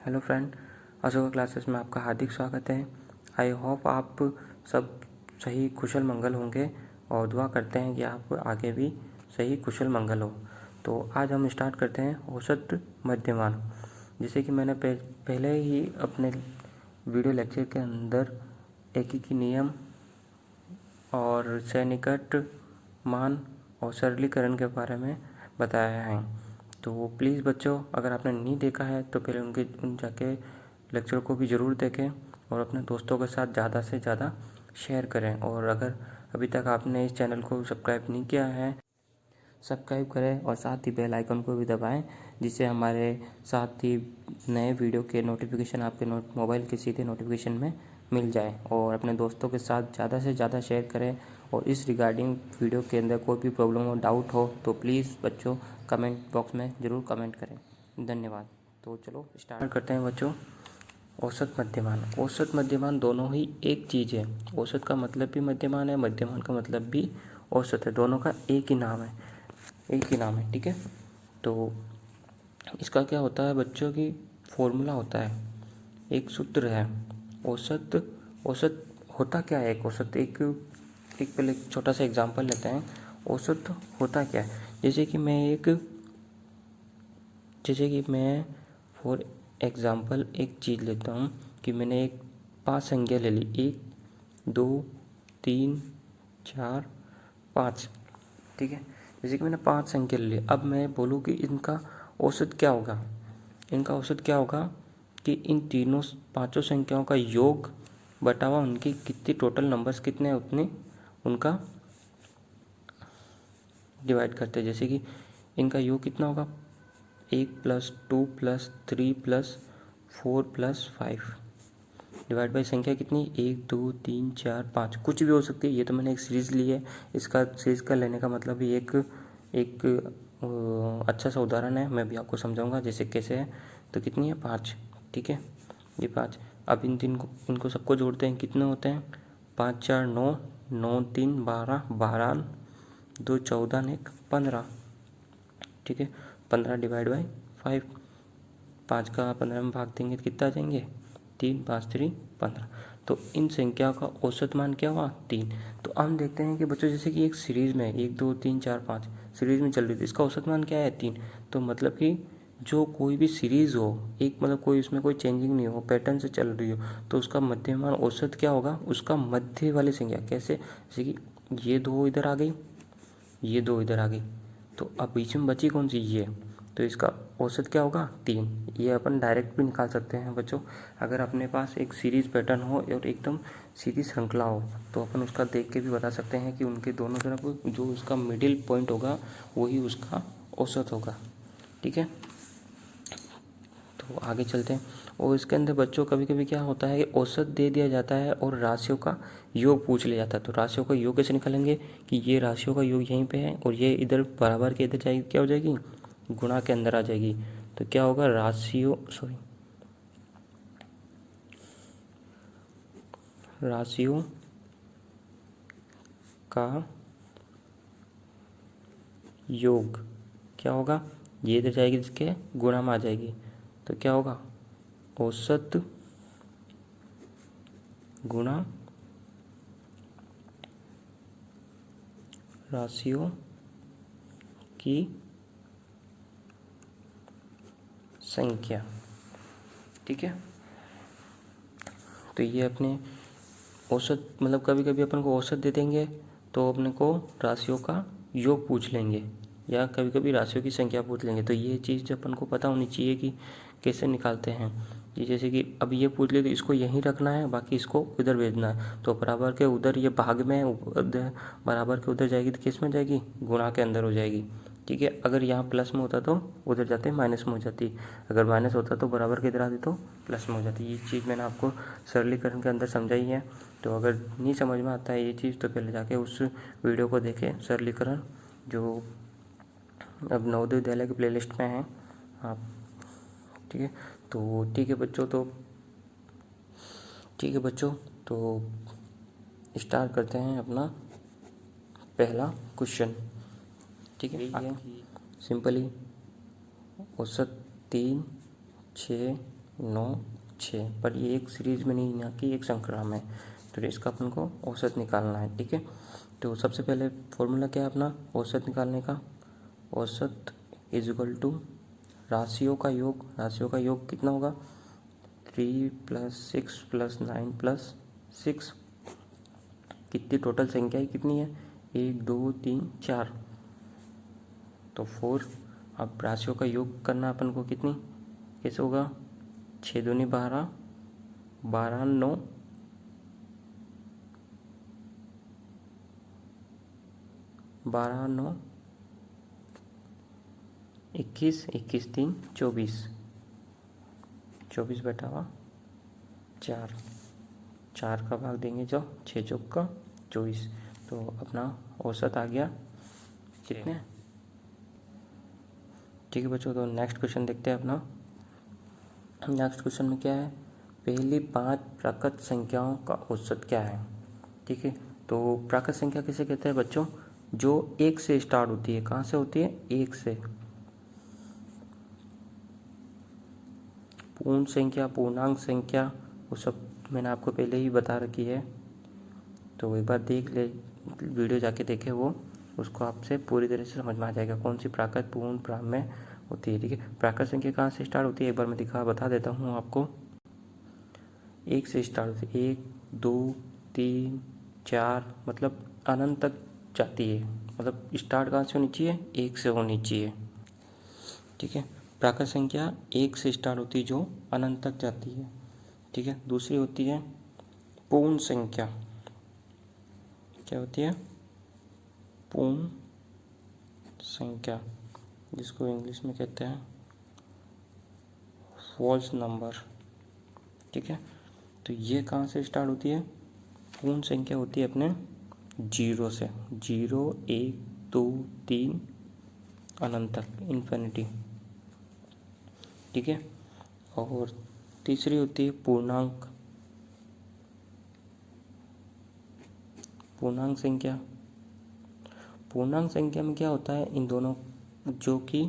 Hello friend, Ashoka classes में आपका हार्दिक स्वागत है। आई होप आप सब सही कुशल मंगल होंगे और दुआ करते हैं कि आप आगे भी सही कुशल मंगल हो। तो आज हम स्टार्ट करते हैं औसत मध्यमान। जैसे कि मैंने पहले ही अपने वीडियो लेक्चर के अंदर एकीकी नियम और सन्निकट मान और सरलीकरण के बारे में बताया है। तो प्लीज़ बच्चों, अगर आपने नहीं देखा है तो पहले उन जाके लेक्चर को भी ज़रूर देखें और अपने दोस्तों के साथ ज़्यादा से ज़्यादा शेयर करें। और अगर अभी तक आपने इस चैनल को सब्सक्राइब नहीं किया है, सब्सक्राइब करें और साथ ही बेल आइकन को भी दबाएं, जिससे हमारे साथ ही नए वीडियो के नोटिफिकेशन आपके मोबाइल के सीधे नोटिफिकेशन में मिल जाए। और अपने दोस्तों के साथ ज़्यादा से ज़्यादा शेयर करें। और इस रिगार्डिंग वीडियो के अंदर कोई भी प्रॉब्लम हो, डाउट हो तो प्लीज़ बच्चों कमेंट बॉक्स में ज़रूर कमेंट करें। धन्यवाद। तो चलो स्टार्ट करते हैं बच्चों। औसत मध्यमान, औसत मध्यमान दोनों ही एक चीज़ है। औसत का मतलब भी मध्यमान है, मध्यमान का मतलब भी औसत है। दोनों का एक ही नाम है, ठीक है। तो इसका क्या होता है बच्चों की फॉर्मूला होता है, एक सूत्र है। औसत औसत होता क्या है? एक औसत एक पहले एक छोटा सा एग्जांपल लेते हैं। औसत होता क्या है? जैसे कि मैं फॉर एग्जांपल एक चीज़ लेता हूँ कि मैंने एक 5 संख्या ले ली, 1 2 3 4 5, ठीक है। जैसे कि मैंने 5 संख्या ले ली। अब मैं बोलूँ कि इनका औसत क्या होगा? इनका औसत क्या होगा कि इन तीनों 5 संख्याओं का योग बटा हुआ उनकी कितनी टोटल नंबर्स कितने हैं उतने उनका डिवाइड करते हैं। जैसे कि इनका योग कितना होगा? 1 + 2 + 3 + 4 + 5 डिवाइड बाई संख्या कितनी? 1 2 3 4 5, कुछ भी हो सकती है। ये तो मैंने एक सीरीज़ ली है। इसका सीरीज़ का लेने का मतलब भी एक अच्छा सा उदाहरण है। मैं भी आपको समझाऊंगा जैसे कैसे है। तो कितनी है? 5, ठीक है। ये 5। अब इनको सबको जोड़ते हैं, कितने होते हैं? 5 4 9, 9 3 12, 12 2 14, 1 15, ठीक है। 15 डिवाइड बाई 5, 5 का 15 में भाग देंगे तो कितना आ जाएंगे? 3 5 3 15। तो इन संख्याओं का औसत मान क्या हुआ? 3। तो हम देखते हैं कि बच्चों जैसे कि एक सीरीज़ में 1 2 3 4 5 सीरीज़ में चल रही थी, इसका औसत मान क्या है? 3। तो मतलब कि जो कोई भी सीरीज़ हो, एक मतलब कोई उसमें कोई चेंजिंग नहीं हो, पैटर्न से चल रही हो, तो उसका मध्यमान औसत क्या होगा? उसका मध्य वाली संख्या। कैसे? जैसे कि ये 2 इधर आ गई, ये 2 इधर आ गई, तो अब बीच में बची कौन सी? ये। तो इसका औसत क्या होगा? 3। ये अपन डायरेक्ट भी निकाल सकते हैं बच्चों। अगर अपने पास एक सीरीज़ पैटर्न हो और एकदम सीधी श्रृंखला हो तो अपन उसका देख के भी बता सकते हैं कि उनके दोनों तरफ जो उसका मिडिल पॉइंट होगा वही उसका औसत होगा, ठीक है। तो आगे चलते हैं। और इसके अंदर बच्चों कभी कभी क्या होता है कि औसत दे दिया जाता है और राशियों का योग पूछ लिया जाता है। तो राशियों का योग कैसे निकालेंगे कि ये राशियों का योग यहीं पे है और ये इधर बराबर के इधर जाएगी, क्या हो जाएगी? गुणा के अंदर आ जाएगी। तो क्या होगा? राशियों का योग क्या होगा? ये इधर जाएगी, इसके गुणा में आ जाएगी। तो क्या होगा? औसत गुणा राशियों की संख्या, ठीक है। तो ये अपने औसत मतलब कभी कभी अपन को औसत दे देंगे तो अपने को राशियों का योग पूछ लेंगे या कभी कभी राशियों की संख्या पूछ लेंगे। तो ये चीज़ अपन को पता होनी चाहिए कि कैसे निकालते हैं। कि जैसे कि अब ये पूछ ले तो इसको यहीं रखना है, बाकी इसको उधर भेजना है। तो बराबर के उधर ये भाग में उधर बराबर के उधर जाएगी तो किस में जाएगी? गुणा के अंदर हो जाएगी, ठीक है। अगर यहाँ प्लस में होता तो उधर जाते माइनस में हो जाती, अगर माइनस होता तो बराबर के इधर आती तो प्लस में हो जाती। ये चीज़ मैंने आपको सरलीकरण के अंदर समझाई है। तो अगर नहीं समझ में आता है ये चीज़ तो पहले जाके उस वीडियो को देखें, सरलीकरण, जो अब नवोदय विद्यालय के प्लेलिस्ट में है आप, ठीक है। तो ठीक है बच्चों, तो स्टार्ट करते हैं अपना पहला क्वेश्चन, ठीक है। ये सिंपली औसत 3 6 9 6, पर ये एक सीरीज में नहीं, ना कि एक श्रृंखला में, तो इसका अपन को औसत निकालना है। ठीक है, तो सबसे पहले फॉर्मूला क्या है अपना औसत निकालने का? औसत इज इक्वल टू राशियों का योग। राशियों का योग कितना होगा? 3 + 6 + 9 + 6। कितनी टोटल संख्या कितनी है? 1 2 3 4, तो 4। अब राशियों का योग करना अपन को, कितनी कैसे होगा? 6 दूनी 12, 12 9, 12 9 21, 21 3 24, 24 बैठा हुआ 4, 4 का भाग देंगे जो 6 चौक का 24, तो अपना औसत आ गया कितने? ठीक है बच्चों, तो नेक्स्ट क्वेश्चन देखते हैं अपना। नेक्स्ट क्वेश्चन में क्या है? पहली 5 प्राकृत संख्याओं का औसत क्या है? ठीक है, तो प्राकृत संख्या किसे कहते हैं बच्चों? जो 1 से स्टार्ट होती है। कहाँ से होती है? 1 से। पूर्ण संख्या, पूर्णांक संख्या, वो सब मैंने आपको पहले ही बता रखी है, तो एक बार देख ले, वीडियो जाके देखे वो, उसको आपसे पूरी तरह से समझ में आ जाएगा कौन सी प्राकृत, पूर्ण, ब्राह्म्य होती है। ठीक है, प्राकृत संख्या कहाँ से स्टार्ट होती है? एक बार मैं बता देता हूँ आपको। 1 से स्टार्ट होती है। 1 2 3 4, मतलब अनंत तक जाती है। मतलब स्टार्ट कहाँ से होनी चाहिए? 1 से होनी चाहिए। ठीक है, प्राकृत संख्या 1 से स्टार्ट होती है जो अनंत तक जाती है। ठीक है, दूसरी होती है पूर्ण संख्या। क्या होती है? पूर्ण संख्या, जिसको इंग्लिश में कहते हैं फॉल्स नंबर। ठीक है, तो ये कहाँ से स्टार्ट होती है? पूर्ण संख्या होती है अपने 0 से। 0 1 2 3 अनंत तक, इन्फिनिटी। ठीक है, और तीसरी होती है पूर्णांक। पूर्णांक संख्या, पूर्णांक संख्या में क्या होता है? इन दोनों, जो कि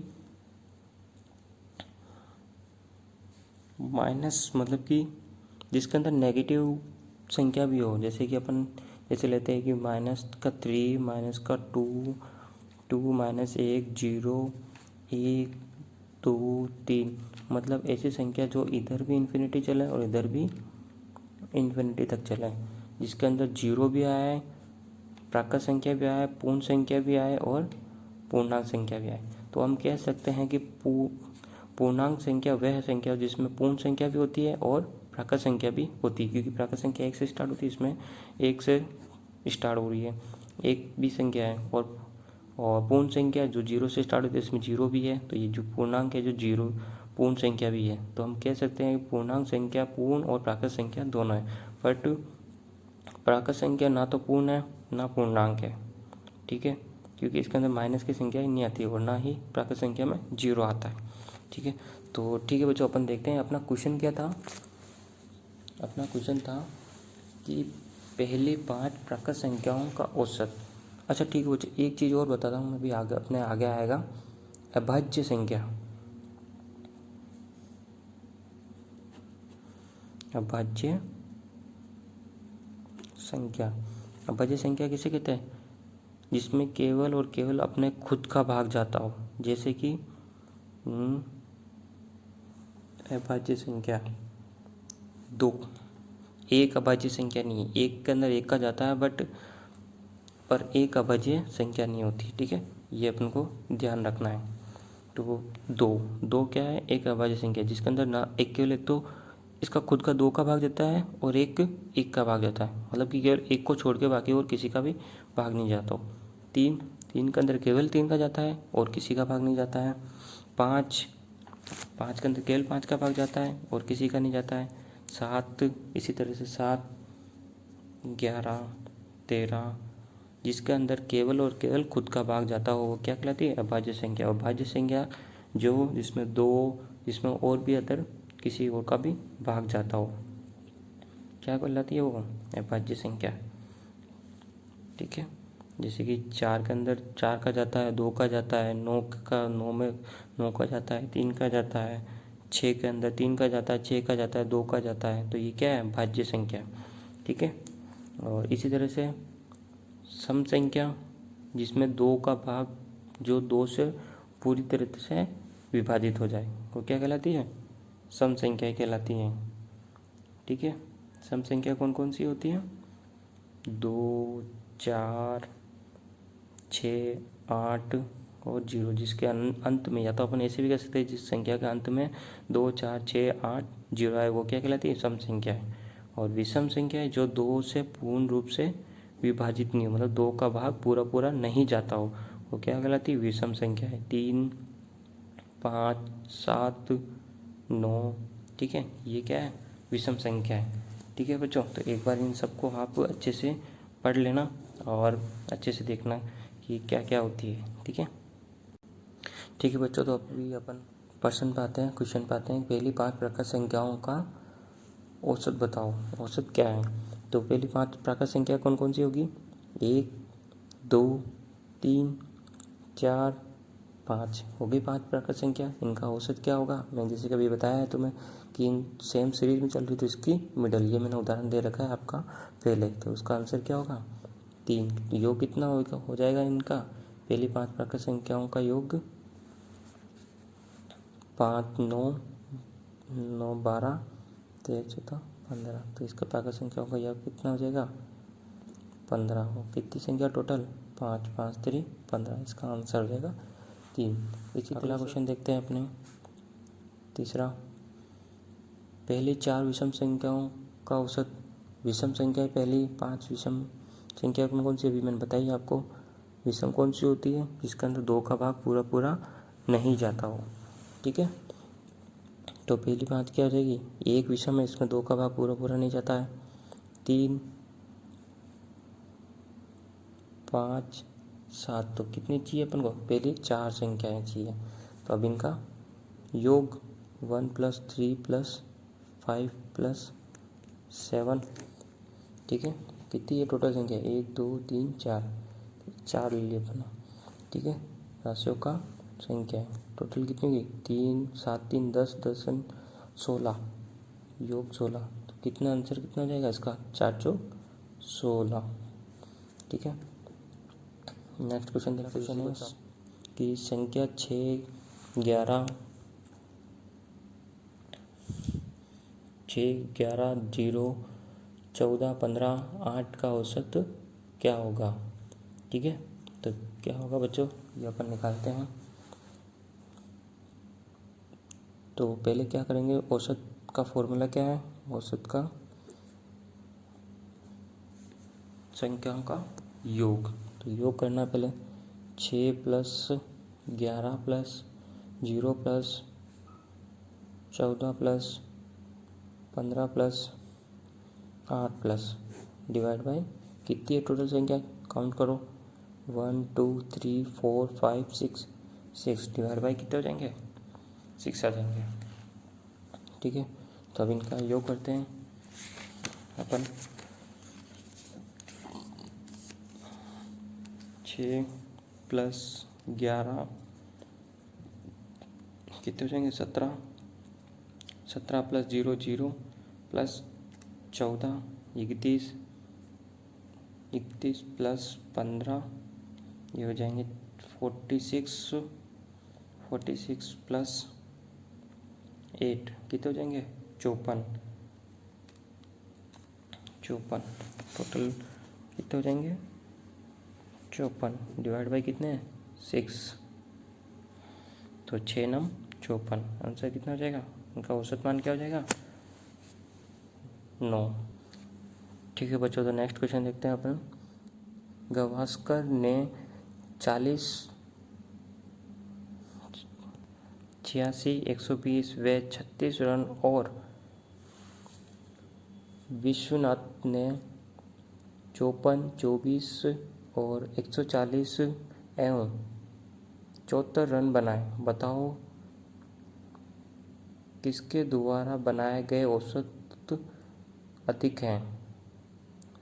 माइनस, मतलब कि जिसके अंदर नेगेटिव संख्या भी हो, जैसे कि अपन जैसे लेते हैं कि -3, -2, 2 -1 0 1 2 3, मतलब ऐसी संख्या जो इधर भी इन्फिनिटी चले और इधर भी इन्फिनिटी तक चले, जिसके अंदर 0 भी आया है, प्राकृत संख्या भी आया है, पूर्ण संख्या भी आया है और पूर्णांक संख्या भी आए, तो हम कह सकते हैं कि पूर्णांक संख्या वह संख्या जिसमें पूर्ण संख्या भी होती है और प्राकृत संख्या भी होती है, क्योंकि प्राकृत संख्या 1 से स्टार्ट होती है, इसमें 1 से स्टार्ट हो रही है, एक भी संख्या है, और पूर्ण संख्या जो 0 से स्टार्ट होती है इसमें 0 भी है, तो ये जो पूर्णांक है जो 0 पूर्ण संख्या भी है, तो हम कह सकते हैं कि पूर्णांक संख्या पूर्ण और प्राकृत संख्या दोनों है, बट प्राकृत संख्या ना तो पूर्ण है ना पूर्णांक है। ठीक है, क्योंकि इसके अंदर माइनस की संख्या ही नहीं आती है और ना ही प्राकृत संख्या में 0 आता है। ठीक है, तो ठीक है बच्चों, अपन देखते हैं अपना क्वेश्चन क्या था। अपना क्वेश्चन था कि पहली 5 प्राकृत संख्याओं का औसत। अच्छा ठीक है बच्चों, एक चीज़ और बताता हूँ मैं भी, आगे अपने आगे आएगा, अभाज्य संख्या। अभाज्य संख्या, अभाज्य संख्या किसे कहते हैं? जिसमें केवल और केवल अपने खुद का भाग जाता हो, जैसे कि अभाज्य संख्या 2, एक अभाज्य संख्या नहीं है, एक के अंदर एक का जाता है बट पर एक अभाज्य संख्या नहीं होती। ठीक है, ये अपन को ध्यान रखना है। तो 2 क्या है? एक अभाज्य संख्या जिसके अंदर ना एक, केवल एक तो इसका खुद का 2 का भाग जाता है और एक का भाग जाता है, मतलब कि केवल एक को छोड़ के बाकी और किसी का भी भाग नहीं जाता हो। 3 के अंदर केवल 3 का जाता है और किसी का भाग नहीं जाता है। 5 के अंदर केवल 5 का भाग जाता है और किसी का नहीं जाता है। 7 इसी तरह से 7 11 13, जिसके अंदर केवल और केवल खुद का भाग जाता हो वो क्या कहलाती है? अभाज्य संख्या। अभाज्य संख्या जो जिसमें 2, जिसमें और भी अदर किसी और का भी भाग जाता हो, क्या कहलाती है? वो अभाज्य संख्या। ठीक है, जैसे कि 4 के अंदर 4 का जाता है, 2 का जाता है, 9 में 9 का जाता है, 3 का जाता है, 6 के अंदर 3 का जाता है, 6 का जाता है, 2 का जाता है, तो ये क्या है, भाज्य संख्या। ठीक है। और इसी तरह से सम संख्या, जिसमें 2 का भाग जो 2 से पूरी तरह से विभाजित हो जाए, वो क्या कहलाती है, सम संख्या कहलाती है। ठीक है। सम संख्या कौन कौन सी होती है, 2, 4, 6, 8 और 0, जिसके अंत में, या तो अपन ऐसे भी कह सकते हैं जिस संख्या के अंत में 2, 4, 6, 8, 0 है, वो क्या कहलाती है, सम संख्या है। और विषम संख्या है जो 2 से पूर्ण रूप से विभाजित नहीं हो, मतलब 2 का भाग पूरा पूरा नहीं जाता हो, वो क्या कहलाती है, विषम संख्या है। 3, 5, 7, 9, ठीक है, ये क्या है, विषम संख्या है। ठीक है बच्चों, तो एक बार इन सबको आप अच्छे से पढ़ लेना और अच्छे से देखना कि क्या क्या होती है। ठीक है। ठीक है बच्चों, तो अभी अपन प्रश्न पाते हैं, क्वेश्चन पाते हैं। पहली 5 प्रकार संख्याओं का औसत बताओ। औसत क्या है, तो पहली 5 प्रकार संख्या कौन कौन सी होगी, 1, 2, 3, 4, 5 होगी 5 प्रकार संख्या। इनका औसत क्या होगा, मैं जैसे कभी बताया है तुम्हें कि इन सेम सीरीज में चल रही, तो इसकी मिडल, ये मैंने उदाहरण दे रखा है आपका पहले, तो उसका आंसर क्या होगा, 3। योग कितना हो जाएगा इनका, पहली 5 प्रकार संख्याओं का योग 5, 9, 9, 12, 13, 14, 15, तो इसका प्रकार संख्याओं का योग कितना हो जाएगा, 15 हो। कितनी संख्या टोटल, 5, 5, 3, 15, इसका आंसर हो जाएगा 3। इसी अगला क्वेश्चन देखते हैं अपने तीसरा, पहली 4 विषम संख्याओं का औसत। विषम संख्या पहली 5 विषम संख्या कौन कौन सी, अभी मैंने बताई आपको। विषम कौन सी होती है, जिसके अंदर 2 का भाग पूरा पूरा नहीं जाता हो। ठीक है, तो पहली 5 क्या हो जाएगी, 1 विषम है, इसमें 2 का भाग पूरा पूरा नहीं जाता है। 3, 5, 7, तो कितनी चाहिए अपन को, पहली 4 संख्याएं चाहिए। तो अब इनका योग 1 + 3 + 5 + 7, ठीक है, कितनी है टोटल संख्या, 1, 2, 3, 4, 4 ले लिया अपना। ठीक है, राशियों का संख्या है टोटल कितनी होगी, 3, 7, 3, 10, 10, 16, योग 16, तो कितना आंसर कितना हो जाएगा इसका, 4, 4, 16। ठीक है, नेक्स्ट क्वेश्चन देखते हैं। क्वेश्चन है कि संख्या 6, 11, 0, 14, 15, 8 का औसत क्या होगा। ठीक है, तो क्या होगा बच्चों, ये अपन निकालते हैं। तो पहले क्या करेंगे, औसत का फॉर्मूला क्या है, औसत का संख्याओं का योग। तो योग करना पहले 6 + 11 + 0 + 14 + 15 + 8 + डिवाइड बाई कितनी है टोटल संख्या, काउंट करो, 1, 2, 3, 4, 5, 6, 6 डिवाइड बाई कितने हो जाएंगे, 6 आ जाएंगे। ठीक है, तो अब इनका योग करते हैं अपन। 6 + 11 कितने हो जाएंगे, 17, 17 + 0, 0 + 14, 31, 31 + 15, ये हो जाएंगे 46, 46 + 8 कितने हो जाएंगे, 54, 54 टोटल कितने हो जाएंगे, 54 डिवाइड बाई कितने हैं, 6, तो 6, 9, 54, आंसर कितना हो जाएगा, उनका औसत मान क्या हो जाएगा, 9। ठीक है बच्चों, तो नेक्स्ट क्वेश्चन देखते हैं अपन। गावस्कर ने 40, 86, 120 व 36 रन और विश्वनाथ ने 54, 24 और 140 एवं 74 रन बनाए। बताओ किसके द्वारा बनाए गए औसत अधिक है,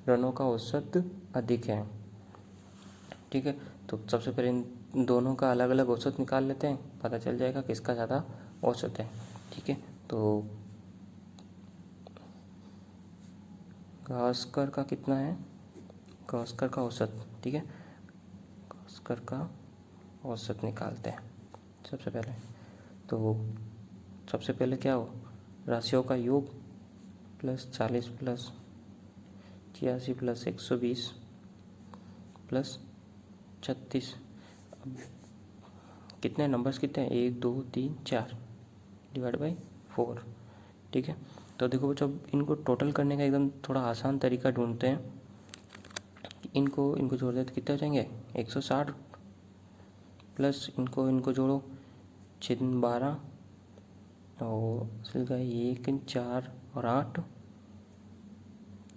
रनों का औसत अधिक है। ठीक है, तो सबसे पहले इन दोनों का अलग अलग औसत निकाल लेते हैं, पता चल जाएगा किसका ज़्यादा औसत है। ठीक है। तो गावस्कर का कितना है, गावस्कर का औसत, ठीक है, गावस्कर का औसत निकालते हैं सबसे पहले। तो सबसे पहले क्या हो, राशियों का योग प्लस 40 प्लस 86 प्लस 120 प्लस 36। अब कितने नंबर्स कितने हैं, 1 2 3 4 डिवाइड बाई 4, ठीक है। तो देखो बच्चों, इनको टोटल करने का एकदम थोड़ा आसान तरीका ढूंढते हैं। इनको जोड़ दे तो कितने हो जाएंगे, 160 प्लस इनको जोड़ो 6 12 और सिल का 1 4 और 8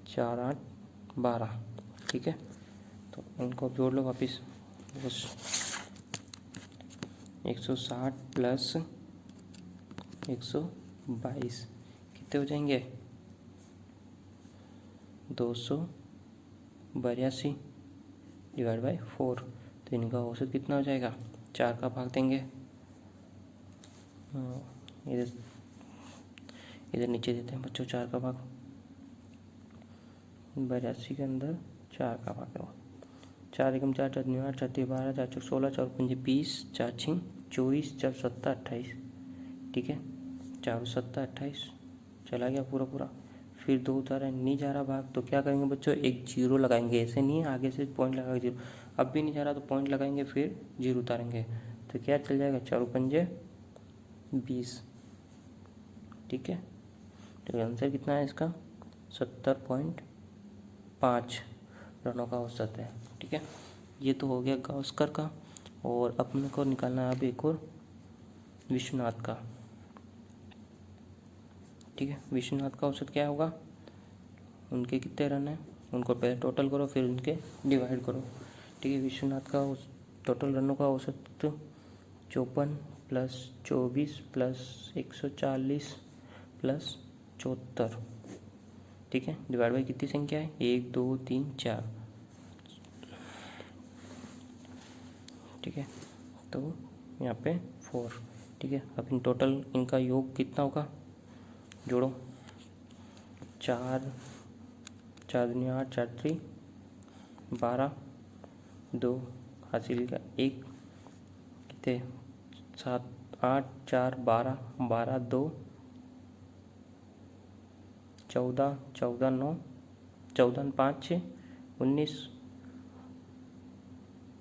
4 8 12, ठीक है। तो इनको जोड़ लो वापिस, बस 160 प्लस 122 कितने हो जाएंगे, 282 डिवाइड बाई 4। तो इनका औसत कितना हो जाएगा, 4 का भाग देंगे, इधर नीचे देते हैं बच्चों 4 का भाग, 82 के अंदर 4 का भाग दो, 4 एकम 4 4 9 8 4 3 12 4 4 16 4 5 20 4 6 24 4 7 28, ठीक है। 4 7 28 चला गया पूरा। फिर 2 उतारा नहीं जा रहा भाग, तो क्या करेंगे बच्चों, एक जीरो लगाएंगे, ऐसे नहीं है आगे से पॉइंट लगा के जीरो, अब भी नहीं जा रहा तो पॉइंट लगाएंगे फिर जीरो उतारेंगे, तो क्या चल जाएगा, 4 पंजे 20, ठीक है। तो आंसर कितना है इसका, 70.5 रनों का औसत है, ठीक है। ये तो हो गया गावस्कर का, और अपने को निकालना है अब एक और विश्वनाथ का, ठीक है। विश्वनाथ का औसत क्या होगा, उनके कितने रन हैं, उनको पहले टोटल करो फिर उनके डिवाइड करो, ठीक है। विश्वनाथ का टोटल रनों का औसत 54 प्लस 24 प्लस 140 प्लस 74, ठीक है, डिवाइड बाई कितनी संख्या है, 1 2 3 4, ठीक है। तो यहाँ पे 4, ठीक है। अब इन टोटल इनका योग कितना होगा, जोड़ो 4 4 दुनिया 8 4 3 12 2 हासिल का 1 कितने 7 8 4 12 12 2 14 14 9 14 5 6 19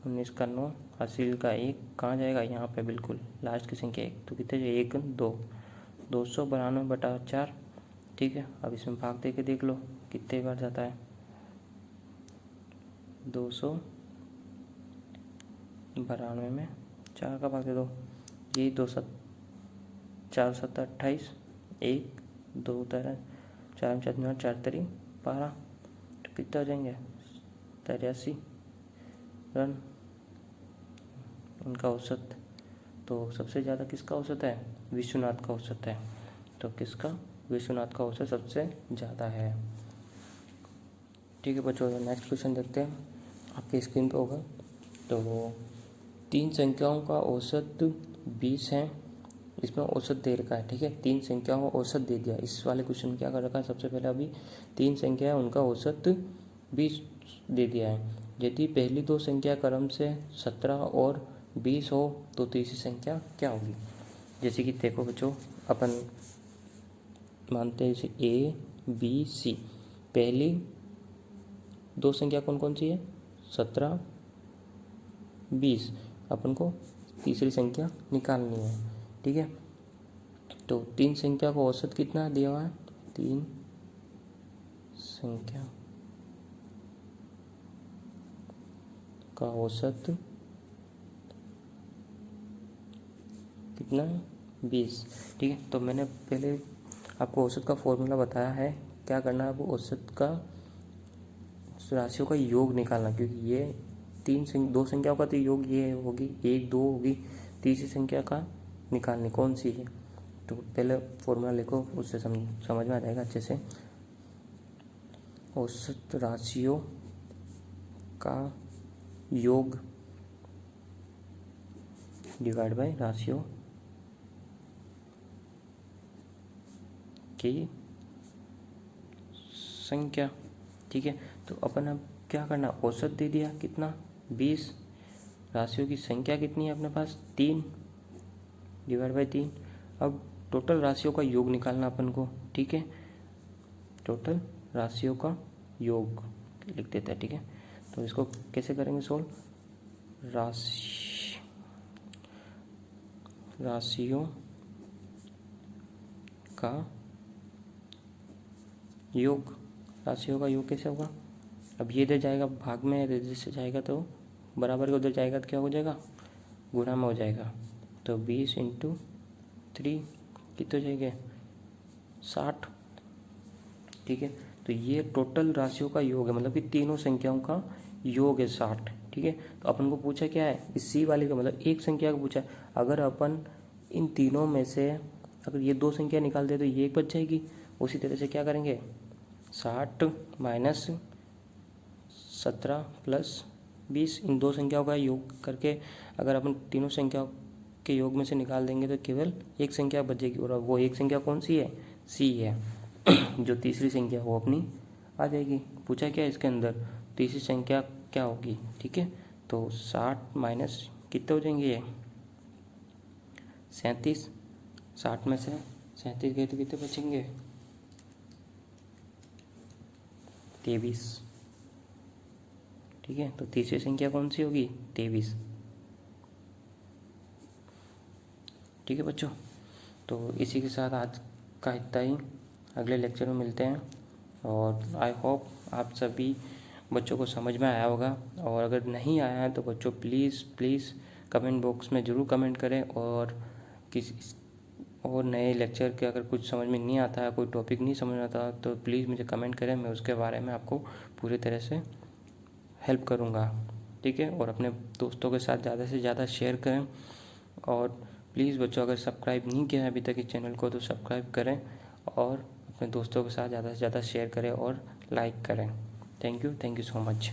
19 का 9 हासिल का 1 कहाँ जाएगा, यहाँ पे बिल्कुल लास्ट की संख्या 1, तो कितने 1 2 292/4, ठीक है। अब इसमें भाग दे के देख लो कितने बार जाता है, 292 में 4 का भाग दे दो, ये 4 7 28 1 2 13 4 4 9 4 3 12, तो कितना हो जाएंगे 83 रन उनका औसत। तो सबसे ज़्यादा किसका औसत है, विश्वनाथ का औसत है, तो किसका, विश्वनाथ का औसत सबसे ज़्यादा है, ठीक है बच्चों। नेक्स्ट क्वेश्चन देखते हैं, आपकी स्क्रीन पे होगा। तो 3 संख्याओं का औसत 20 है, इसमें औसत दे रखा है, ठीक है। 3 संख्याओं का औसत दे दिया, इस वाले क्वेश्चन में क्या कर रखा है, सबसे पहले अभी 3 संख्या है उनका औसत 20 दे दिया है। यदि पहली 2 संख्या क्रम से 17 और 20 हो तो तीसरी संख्या क्या होगी। जैसे कि देखो बच्चों, अपन मानते हैं जैसे A B C, पहली 2 संख्या कौन कौन सी है, 17 20, अपन को तीसरी संख्या निकालनी है, ठीक है। तो 3 संख्या का औसत कितना दिया हुआ है, 3 संख्या का औसत कितना है, 20, ठीक है। तो मैंने पहले आपको औसत का फॉर्मूला बताया है, क्या करना है, आपको औसत का राशियों का योग निकालना, क्योंकि ये 2 संख्याओं का तो योग ये होगी, 1 2 होगी, तीसरी संख्या का निकालनी कौन सी है। तो पहले फॉर्मूला लिखो, उससे समझ में आ जाएगा अच्छे से। औसत राशियों का योग डिवाइड बाय राशियों की संख्या। ठीक है, तो अपन अब क्या करना, औसत दे दिया कितना 20, राशियों की संख्या कितनी है अपने पास 3 डिवाइड बाई 3। अब टोटल राशियों का योग निकालना अपन को। ठीक है, टोटल राशियों का योग लिख देते हैं। ठीक है, तो इसको कैसे करेंगे सोल्व, राशियों का योग, राशियों का योग कैसे होगा, अब ये इधर जाएगा भाग में, इधर से जाएगा तो बराबर का उधर जाएगा तो क्या हो जाएगा, गुणा में हो जाएगा। तो 20 × 3 कितने हो जाएंगे 60। ठीक है, तो ये टोटल राशियों का योग है, मतलब कि तीनों संख्याओं का योग है 60। ठीक है, तो अपन को पूछा क्या है, इस सी वाले का मतलब एक संख्या का पूछा है। अगर अपन इन तीनों में से अगर ये 2 संख्या निकाल दे तो ये एक बच जाएगी। उसी तरह से क्या करेंगे, 60 माइनस 17 प्लस 20, इन 2 संख्याओं का योग करके अगर अपन तीनों संख्याओं के योग में से निकाल देंगे तो केवल एक संख्या बच जाएगी, और वो एक संख्या कौन सी है, सी है। जो तीसरी संख्या वो अपनी आ जाएगी। पूछा क्या है इसके अंदर, तीसरी संख्या क्या होगी। ठीक है, तो 60 माइनस कितने हो जाएंगे ये 37, 60 में से 37 गए तो कितने बचेंगे 23। ठीक है, तो तीसरी संख्या कौन सी होगी 23। ठीक है बच्चों, तो इसी के साथ आज का इतना ही, अगले लेक्चर में मिलते हैं। और आई होप आप सभी बच्चों को समझ में आया होगा, और अगर नहीं आया है तो बच्चों प्लीज़ कमेंट बॉक्स में ज़रूर कमेंट करें। और किसी और नए लेक्चर के अगर कुछ समझ में नहीं आता है, कोई टॉपिक नहीं समझ में आता, तो प्लीज़ मुझे कमेंट करें, मैं उसके बारे में आपको पूरी तरह से हेल्प करूँगा। ठीक है, और अपने दोस्तों के साथ ज़्यादा से ज़्यादा शेयर करें। और प्लीज़ बच्चों अगर सब्सक्राइब नहीं किया है अभी तक इस चैनल को तो सब्सक्राइब करें, और अपने दोस्तों के साथ ज़्यादा से ज़्यादा शेयर करें और लाइक करें। Thank you so much.